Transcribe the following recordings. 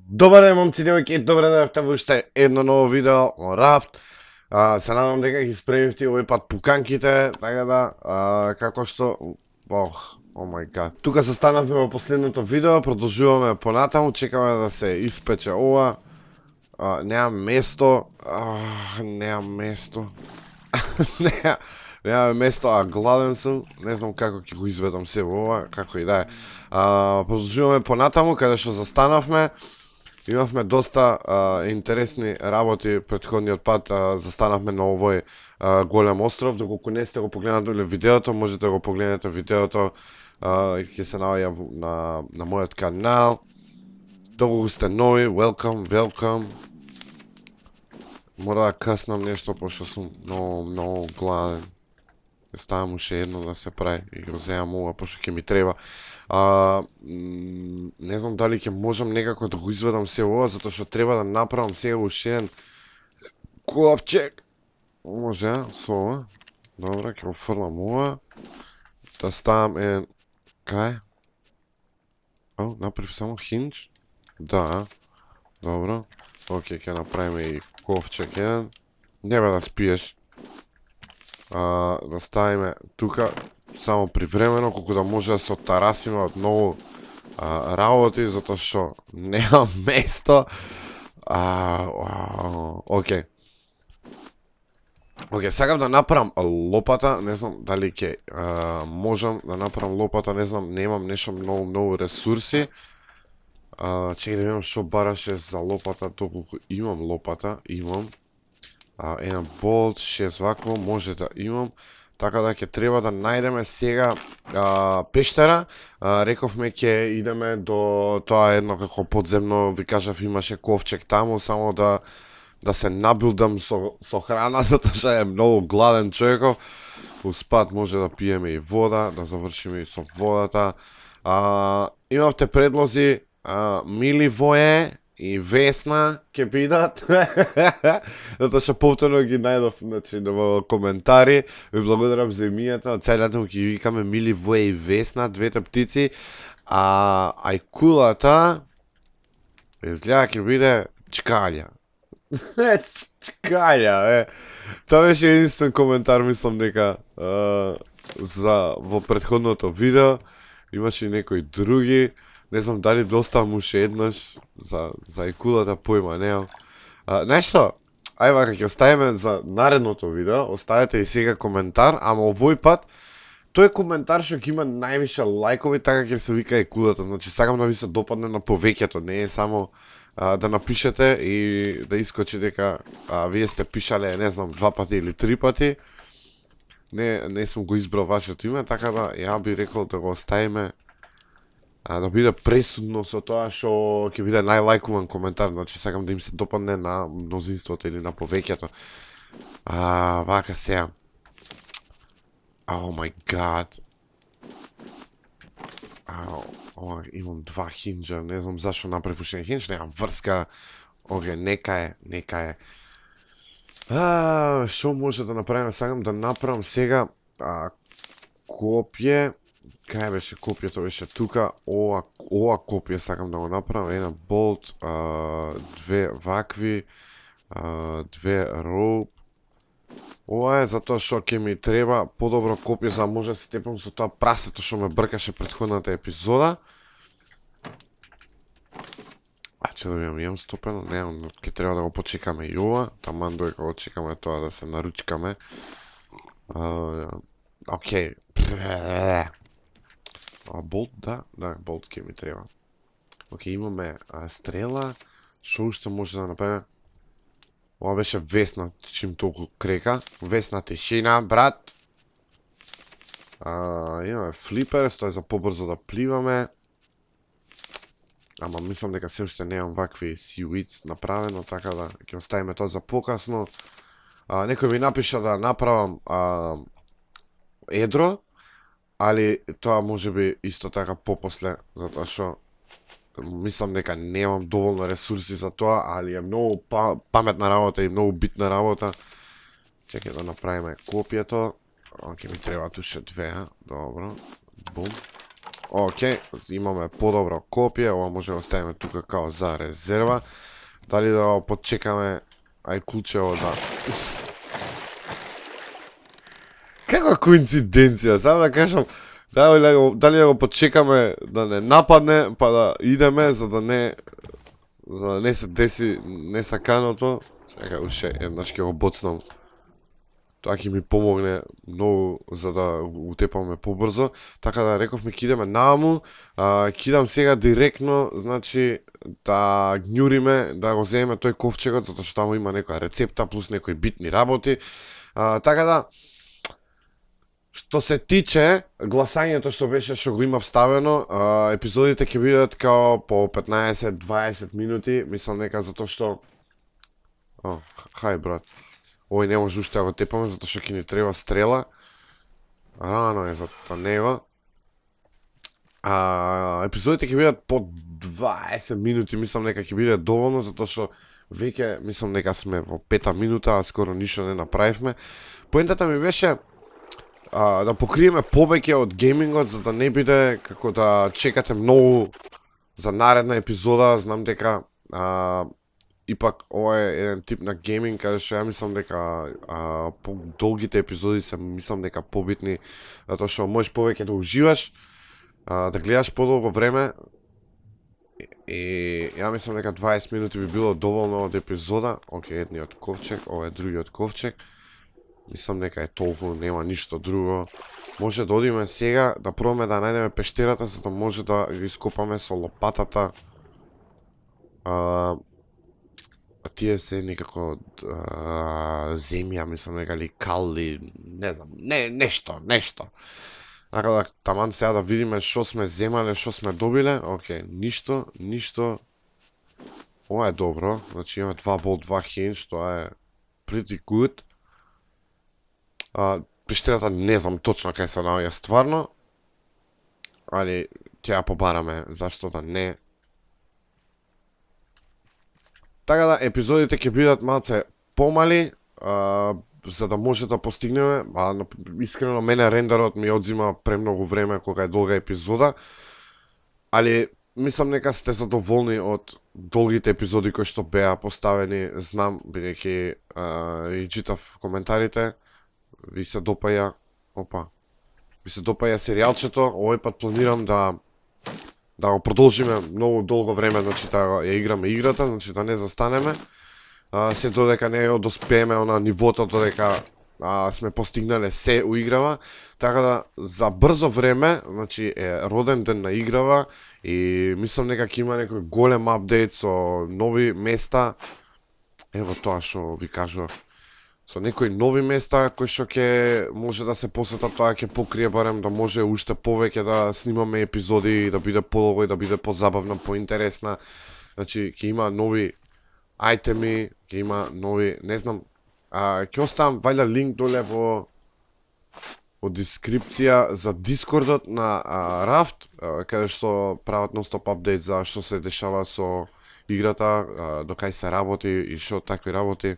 Добар ден, момци, девојки, добре дојавте во уште едно ново видео во Raft. Се надам дека ги спремивте овој пат пуканките, така да, како што... о мај гад. Тука се станавме во последното видео, продолжуваме понатаму, чекаме да се испече ова. Немам место, немам место. Немаме место, а гладен сум, не знам како ќе го изведам се во ова, како и да е. Продолжуваме понатаму, каде што застанавме. Имавме доста интересни работи предходниот пат, застанавме на овој голем остров. Доколку не сте го погледнали видеото, можете да го погледнете видеото, ќе се наоѓа на мојот канал. Доколку сте нови, welcome. Мора да каснам нешто, пошто сум многу гладен. Ставам уште едно да се прави и го земам ова, пошто ќе ми треба. Не знам дали ќе можам некако да го изведам се ова, затоа што треба да направам сега уште еден ковчег. Може, со ова. Добра, ќе го фрлам ова. Да ставам еден... Кај? Направив само хинч? Да. Добро. Океј, ќе направиме и ковчег еден. Нема да спиеш. Да ставиме тука само привремено, колку да може да се оттарасиме од многу работи, затоа што немам место. Океј. Сакам да направам лопата, не знам дали ќе можам да направам лопата, не знам, немам нешто многу ресурси. Чекај да видам што бараше за лопата, доколку имам лопата, имам. Еден болт, 6 вако, може да имам. Така да ќе треба да најдеме сега пештера. Рековме ќе идеме до тоа едно како подземно, ви кажав, имаше ковчег таму, само да се набилдам со храна, затоа што е многу гладен човеков. Успат може да пиеме и вода, да завршиме и со водата. Имавте предлози, Миливое и Весна ќе бидат, затоа што повторно ги најдов, значи, во коментари. Ви благодарам за имињата, целјата ќе викаме Миливое и Весна, двете птици. Ајкулата изгледа ќе биде Чкалја. Чкалја, Тоа беше единствен коментар, мислам дека во претходното видео. Имаше и некои други. Не знам дали доставам уште еднаш за ајкулата, појма немам. Знаеш што? Ај вака, ќе оставиме за наредното видео, оставете и сега коментар, ама овој пат тој коментар што ќе има највише лајкови, така ќе се вика ајкулата. Значи сакам да ви се допадне на повеќето, не е само да напишете и да искочи дека вие сте пишале, не знам, 2 пати или 3 пати. Не сум го избрал вашето име, така да ја би рекол да го оставиме, да биде пресудно со тоа што ќе биде најлајкуван коментар, значи сакам да им се допадне на мнозинството или на повеќето. Вака сега. Oh my god. Имам 2 хинџа, не знам зашо направив уште хинџ, немам врска. Нека е. Што може да направиме? Сакам да направам сега копје. Кај беше копјето? Беше тука. Ова копје сакам да го направам. Еден болт, 2 вакви, 2 роуп. Ова е затоа што ќе ми треба подобро копје за да може да се тепам со тоа прасето што ме бркаше претходната епизода. Че да имам стопено, немам, ќе треба да го почекаме и ова, таман доека го чекаме тоа да се наручкаме. Океј. Болт, да, болт ќе ми треба. Океј, имаме стрела, што уште може да направиме? Ова беше Весна, чим толку крека. Весна тишина, брат. Имаме флипер, тоа е за побрзо да пливаме. Ама мислам дека се уште немам вакви сиуитс направено, така да ќе оставиме тоа за покасно. Некој ми напиша да направам едро, али тоа може би исто така попосле, затоа што мислам дека немам доволно ресурси за тоа, али е многу паметна работа и многу битна работа. Чекај да направиме копијето. Ќе ми требаат уште 2, добро. Бум. Океј, имаме подобро копие, ова може да оставиме тука као за резерва. Дали да го почекаме, ај кулчево да... Каква коинциденција, само да кажам, дали да го почекаме да не нападне, па да идеме, за да не се деси несаканото. Чекај, уште еднаш ќе го боцнам. Тоа ќе ми помогне многу за да утепаме побрзо. Така да рековме ќе идеме нааму, ќе идам сега директно, значи да гњуриме, да го земеме тој ковчегот, затоа што таму има некоја рецепта плюс некои битни работи. Така да, што се тиче гласањето што беше што го има вставено, епизодите ќе бидат као по 15-20 минути, мислам нека затоа што... хај брат. Овој не може уште да го тепаме, затоа што ќе ни треба стрела. Рано е за него. Епизодите ќе бидат по 20 минути, мислам нека ќе биде доволно, затоа што веќе, мислам нека сме во 5-та минута, а скоро ништо не направивме. Поентата ми беше да покриеме повеќе од геймингот, за да не биде како да чекате многу за наредна епизода. Знам дека ипак ова е еден тип на гейминг каде што ја мислам дека долгите епизоди се мислам дека побитни, затоа што можеш повеќе да уживаш, да гледаш подолго време. И ја мислам дека 20 минути би било доволно од епизода. Океј, едниот ковчег, ова е другиот ковчег. Мислам дека е толку, нема ништо друго. Може да одиме сега да пробаме да најдеме пештерата, за да може да ги ископаме со лопатата. Тие се некако земја, мислам дека ли кали, не знам, нешто. Така да, таман сега да видиме што сме земале, што сме добиле. Океј, ништо. Ова е добро, значи имаме 2 болт, 2 хендж, тоа е pretty good. Пештерата не знам точно кај се наоѓа стварно, али ќе ја побараме, зашто да не. Така да, епизодите ќе бидат малце помали, за да може да постигнеме, искрено мене рендерот ми одзима премногу време кога е долга епизода, али мислам нека сте задоволни од долгите епизоди кои што беа поставени, знам, бидејќи и читав коментарите. Ви се допаја серијалчето, овој пат планирам да го продолжиме многу долго време, значи да ја играме играта, значи да не застанеме. Се додека не ја доспееме на нивото додека сме постигнале се у играва, така да за брзо време, значи е роден ден на играва и мислам дека ќе има некој голем апдейт со нови места. Ево тоа што ви кажував. Со некои нови места кои што ќе може да се посетат, тоа ќе покрие барем да може уште повеќе да снимаме епизоди, да биде подолго и да биде позабавна, поинтересна. Значи ќе има нови ајтеми, ќе има нови, не знам, ќе оставам вајда линк доле во дескрипција за Дискордот на Raft, каде што прават нон-стоп апдейт за што се дешава со играта, до кај се работи и што такви работи.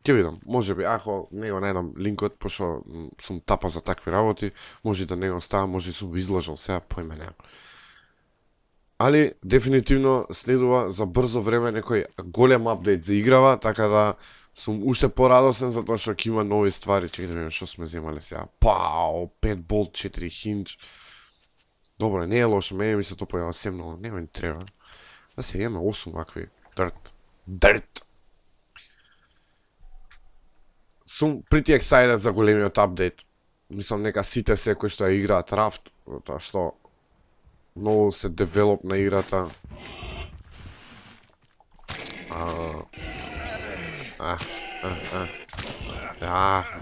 Ќе видам, можеби, ако не го најдам линкот, пошто сум тапа за такви работи, може да не го оставам, може сум го изложил сега, поиме немам. Али, дефинитивно следува за брзо време некој голем апдейт за играва, така да сум уште порадосен затоа што ќе има нови ствари. Чекај да видим што сме земале сега. Пау, 5 болт, 4 хинч. Добро, не е лошо, мене ми се топаја се многу, нема ни треба. Да се имаме 8 вакви. Дърт. Сум pretty excited за големиот апдейт. Мислам нека сите се кои што ја играат Raft, затоа што многу се девелоп на играта.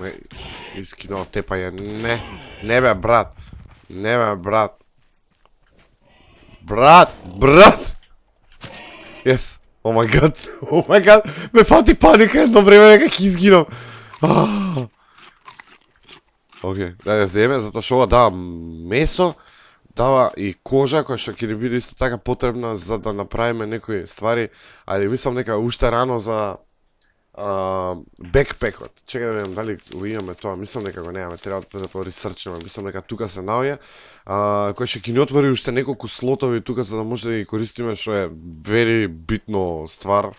Ме искинал тепање. Не бе брат. Брат! Yes. Oh my god. Ме фати паника едно време, нека ќе изгинам. Океј, да земе, затоа што ова дава месо, дава и кожа која што ќе ни биде исто така потребна за да направиме некои ствари, али мислам нека уште рано за бекпекот. Чекај да видам дали го имаме тоа, мислам дека го немаме, треба да поресрчнеме, мислам дека тука се наоѓа, кој ќе ги отвори уште неколку слотови тука за да може да ги користиме, што е вери битно ствар.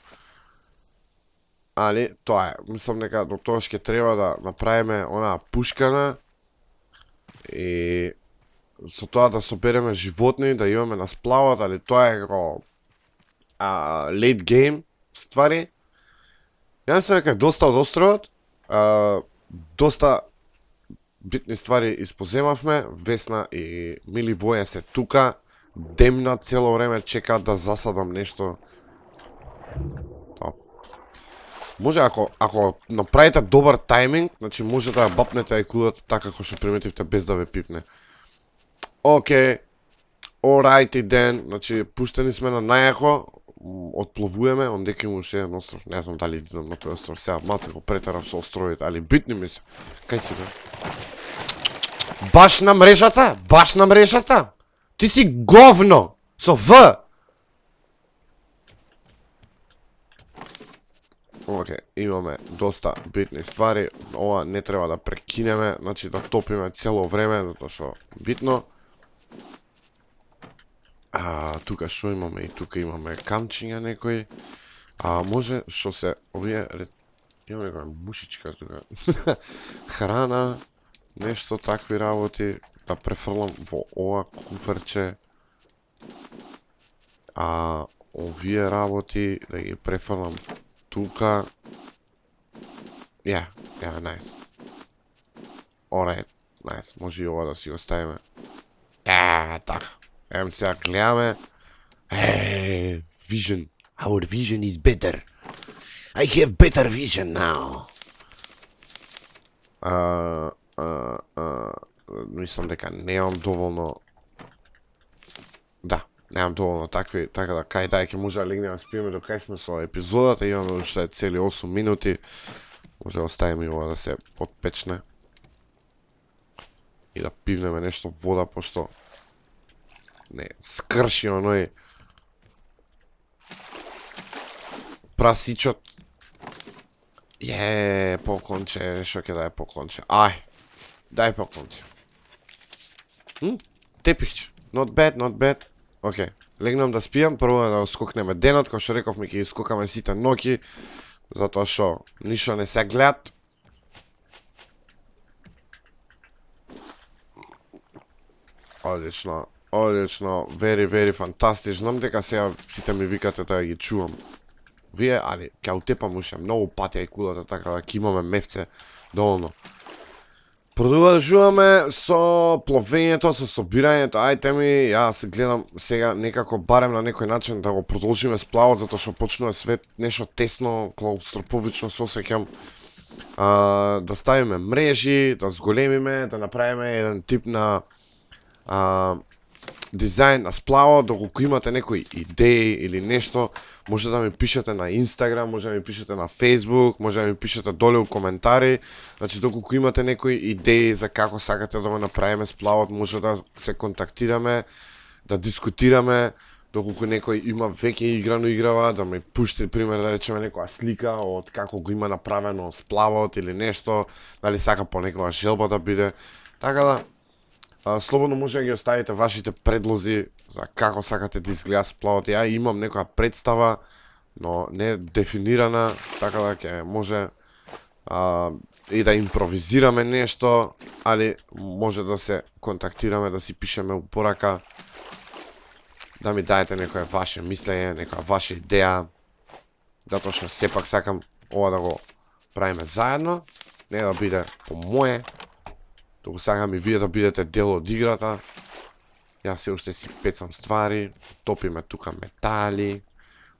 Али, тоа е, мислам дека до тоа ќе треба да направиме онаа пушкана и со тоа да собереме животни, да имаме на сплавот, али тоа е како late game ствари. Ја мислам дека доста од островот, доста битни ствари испоземавме, Весна и Мили се тука, демна цело време чекаат да засадам нешто. Може ако направите добар тајминг, значи може да ја бапнете ајкулата така како што приметивте без да ве пипне. Океј, alrighty then, значи пуштени сме на најако, отпловуваме, ондека има уште еден остров, не знам дали идам на тој остров сега, малце го претарав со островите, али битни ми се. Кај си бе? Баш на мрежата? Баш на мрежата? Ти си говно! Со В! Океј, имаме доста битни ствари, ова не треба да прекинеме, значи да топиме цело време, затоа што битно. Тука што имаме и тука имаме камчиња некои. Може што се овие имаме некоја мушичка тука. Храна, нешто такви работи да префрлам во ова куферче. Овие работи да ги префрлам тука. Nice. Alright, nice. Може и ова да си го ставиме. Така. Еве сега гледаме. Vision. Our vision is better. I have better vision now. Мислам дека немам доволно. Да, немам доволно такви, така да кај ќе може да легнеме спиеме до кај сме со епизодата, имаме уште цели 8 минути. Може да оставиме ова да се подпечне. И да пивнеме нешто вода, пошто не, скрши оној прасичот. Поконче, шо ќе дај поконче? Дај поконче. Тепихче. Not bad. Океј, легнам да спијам, прво да скокнеме денот, како што рековме ќе скокаме сите ноќи, затоа што ништо не се гледат. Одлично, very фантастич. Знам дека сега сите ми викате да ги чувам. Вие, али, ќе утепам уште многу пати ајкулата, така да ќе имаме мевце доволно. Продолжуваме со пловењето, со собирањето, ми, јас гледам сега некако барем на некој начин да го продолжиме сплавот, затоа што почнува свет нешто тесно, клаустроповично се осеќам. Да ставиме мрежи, да зголемиме, да направиме еден тип на дизајн на сплавот, доколку имате некои идеи или нешто, може да ми пишете на Instagram, може да ми пишете на Facebook, може да ми пишете доле у коментари. Значи, доколку имате некои идеи за како сакате да го направиме сплавот, може да се контактираме, да дискутираме. Доколку некој има веќе играно играва, да ми пушти, пример, да речеме некоја слика од како го има направено сплавот или нешто, дали сака по некоја желба да биде. Така да, слободно може да ги оставите вашите предлози за како сакате да изгледа сплавот. Ја имам некоја представа, но не дефинирана, така да ќе може и да импровизираме нешто, али може да се контактираме, да си пишеме упорака, да ми даете некоја ваше мислење, некоја ваша идеја, затоа што сепак сакам ова да го правиме заедно, не да биде по моје, туку сакам и вие да бидете дел од играта. Јас се уште си пецам ствари, топиме тука метали.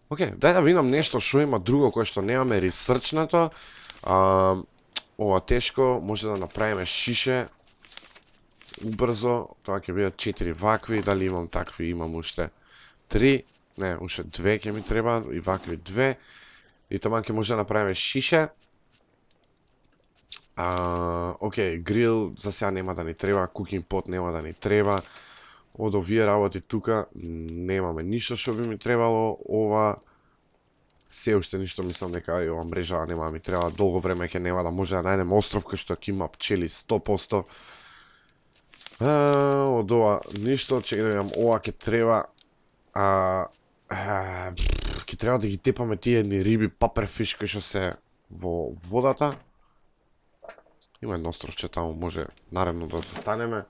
Океј, дај да видам нешто што има друго кое што немаме ресрчнато. Ова тешко, може да направиме шише убрзо, тоа ќе бидат 4 вакви, дали имам такви, имам уште 3, не, уште 2 ќе ми треба, и вакви 2, и таман ќе може да направиме шише. Океј, грил за сега нема да ни треба, кукинг пот нема да ни треба, од овие работи тука немаме ништо што би ми требало, ова се уште ништо мислам дека и ова мрежа нема ми треба долго време ќе нема да може да најдем остров кај што ќе има пчели 100%. Од ова ништо, че да видам, ова ќе треба ќе треба да ги тепаме тие едни риби паперфиш кои што се во водата. Има едно островче таму, може наредно да се станеме.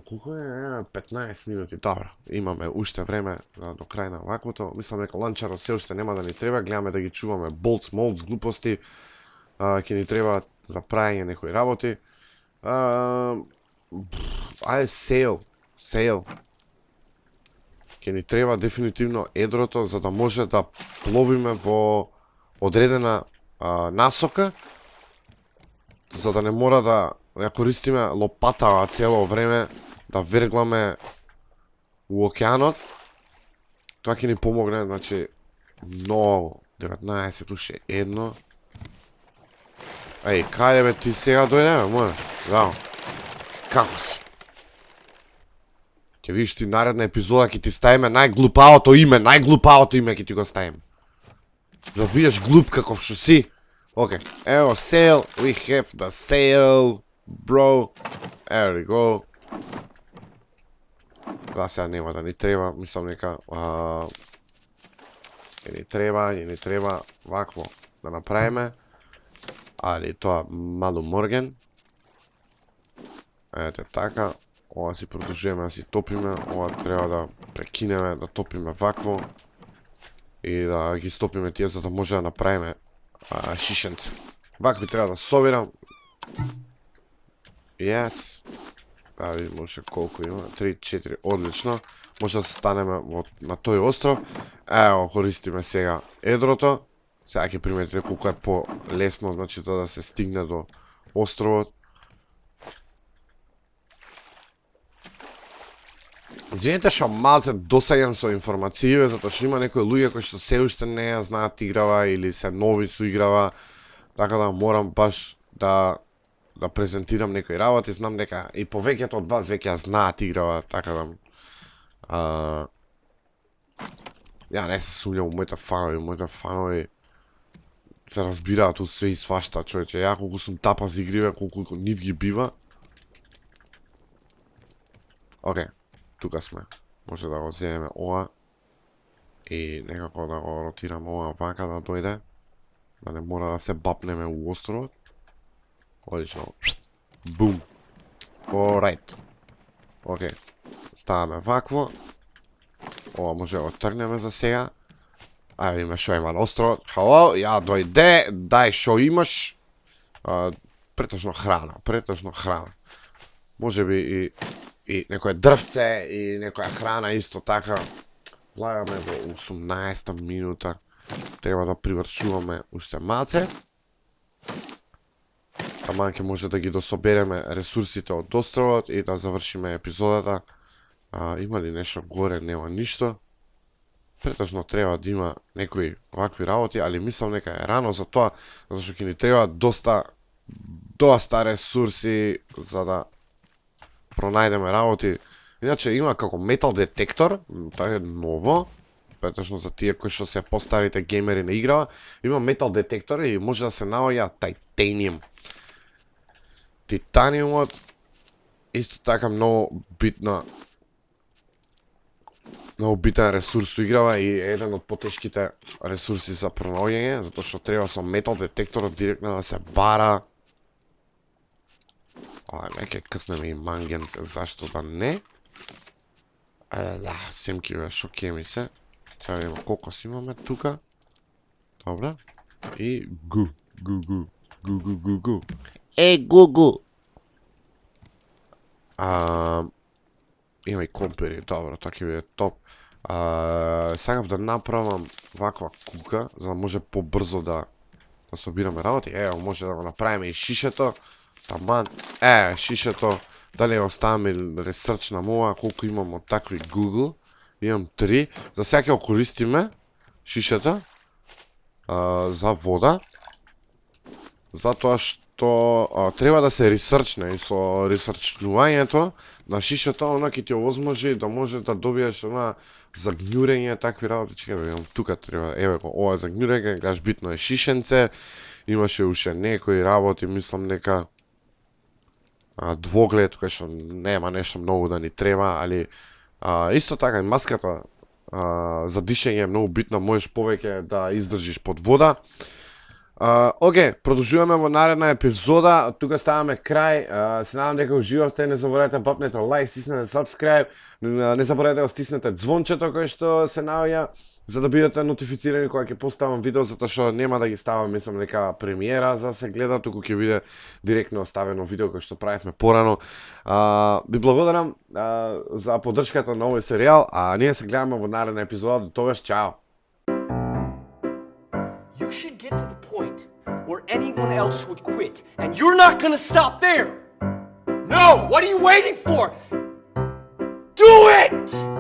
Колку е? 15 минути, добро. Имаме уште време до крај на ваквото. Мислам дека ланчарот се уште нема да ни треба, гледаме да ги чуваме болц, молц, глупости. Ќе ни треба за прајање некои работи. Ајде сейл. Ќе ни треба дефинитивно едрото за да може да пловиме во одредена насока, за да не мора да ја користиме лопата цело време да вергламе у океанот. Тоа ќе ни помогне, значи, многу. 19, уште едно. Еј, каде бе ти сега дојде, бе, моја? Браво. Како си? Ќе видиш ти наредна епизода ќе ти ставиме најглупавото име ќе ти го ставиме. За да бидеш глуп каков што си. Okay, evo sail, we have the sail, bro. There we go. Кога сега нема да ни треба, мислам нека ќе ни треба вакво да направиме. Али тоа малу морген. Ете така, ова си продолжуваме да си топиме, ова треба да прекинеме да топиме вакво и да ги стопиме тие за да може да направиме шишенце. Вак би треба да собирам. Yes. Да видим уште колку има. 3, 4, одлично. Може да се станеме на тој остров. Ево, користиме сега едрото. Сега ќе приметите колку е по-лесно, значи тоа да се стигне до островот. Извинете што малце досаѓам со информације, затоа што има некои луѓе кои што се уште не ја знаат играва или се нови со играва, така да морам баш да презентирам некои работи. Знам дека и повеќето од вас веќе ја знаат играва, така да ја не се сумњам у моите фанови се разбираат у све и свашта, човече. Ја колку сум тапа за игриве, колку нив ги бива. Океј. Тука сме. Може да го земеме ова и некако да го ротираме ова вака да дојде. Да не мора да се бапнеме у островот. Одлично. Бум. Alright. Океј. Ставаме вакво. Ова може да го тргнеме за сега. Ајде видиме шо има на островот. Хало, ја дојде. Дај шо имаш. Претежно храна. Може би и некое дрвце и некоја храна исто така. Влагаме во 18-та минута. Треба да привршуваме уште малце. Таман ќе може да ги дособереме ресурсите од островот и да завршиме епизодата. Има ли нешто горе? Нема ништо. Претежно треба да има некои вакви работи, али мислам нека е рано за тоа, зашто ќе ни треба доста ресурси за да пронајдеме работи. Иначе има како метал детектор, тоа е ново, претежно за тие кои што се поставите геймери на играва, има метал детектор и може да се наоѓа титаниум. Титаниумот исто така многу битен ресурс со играва и еден од потешките ресурси за пронаоѓање, затоа што треба со метал детекторот директно да се бара. Неке къснеме и мангенце, зашто да не? Да, семки бе, шо ке ми се. Сега видимо колко си имаме тука. Добра. И гу. Гу. Има и компери, добро, тоа ќе биде топ. Сакав да направам ваква кука, за да може побрзо да собираме работи. Ево, може да го направиме и шишето. Таман, шишето, дали оставаме ресърч на мова, колко имам од такви Google. Имам 3. За сега ќе го користиме шишето за вода. затоа што треба да се ресрчне и со ресрчнувањето на шишето она ќе ти овозможи да може да добиеш она за гњурење такви работи, чекај да видам, тука треба, еве го, ова е за гњурење, гледаш битно е шишенце, имаше уште некои работи, мислам нека двоглед кој што нема нешто многу да ни треба, али исто така и маската за дишење е многу битна, можеш повеќе да издржиш под вода. Океј, продолжуваме во наредна епизода, тука ставаме крај, се надам дека уживавте, не заборавајте да папнете лайк, стиснете subscribe, не заборавајте да стиснете звончето кој што се наоѓа, за да бидете нотифицирани кога ќе поставам видео, затоа што нема да ги ставам, мислам дека премиера за се гледа, туку ќе биде директно оставено видео кој што правевме порано. Ви благодарам за поддршката на овој серијал, а ние се гледаме во наредна епизода, до тогаш, чао! You should get to the point where anyone else would quit, and you're not gonna stop there! No! What are you waiting for? Do it!